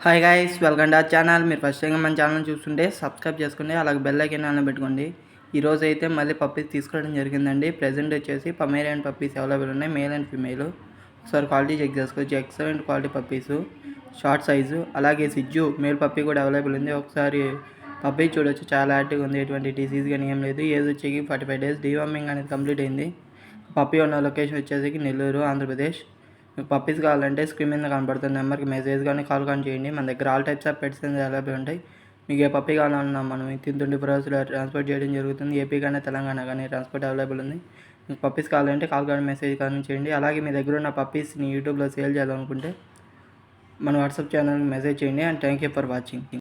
Hi guys, welcome to our channel. మీరు first time మన channel చూస్తుంటే సబ్స్క్రైబ్ చేసుకోండి, అలాగే బెల్ ఐకాన్ ఆన్ పెట్టుకోండి. ఈరోజు అయితే మళ్ళీ పప్పీస్ తీసుకోవడం జరిగిందండి. ప్రెజెంట్ వచ్చేసి పమేరియన్ పప్పీస్ అవైలబుల్ ఉన్నాయి, మేల్ అండ్ ఫీమేల్. ఒకసారి క్వాలిటీ చెక్ చేసుకోవచ్చు. Excellent quality puppies, short size. అలాగే సిజ్జు మేల్ పప్పీ కూడా అవైలబుల్ ఉంది. ఒకసారి పప్పీ చూడొచ్చు, చాలా యాక్టివ్గా ఉంది. ఎటువంటి డిసీజ్ కానీ ఏం లేదు. ఏజ్ వచ్చేసి 45 days. డీవార్మింగ్ అనేది కంప్లీట్ అయింది. పప్పీ ఉన్న లొకేషన్ వచ్చేసి నెల్లూరు, ఆంధ్రప్రదేశ్. మీకు పప్పీస్ కావాలంటే స్క్రీన్ మీద కనపడుతున్న నెంబర్కి మెసేజ్ కానీ కాల్ కానీ చేయండి. మన దగ్గర ఆల్ టైప్స్ ఆఫ్ పెట్స్ అనేది అవైలబుల్ ఉంటాయి. మీకు ఏ పప్పీ కావాలన్నా మనం వితిన్ 24 hours ట్రాన్స్పోర్ట్ చేయడం జరుగుతుంది. ఏపీ కానీ తెలంగాణ కానీ ట్రాన్స్పోర్ట్ అవైలబుల్ ఉంది. మీకు పప్పీస్ కావాలంటే కాల్ కానీ మెసేజ్ కానీ చేయండి. అలాగే మీ దగ్గర ఉన్న పప్పీస్ని యూట్యూబ్లో సేల్ చేయాలనుకుంటే మన వాట్సాప్ ఛానల్కి మెసేజ్ చేయండి. And thank you for watching.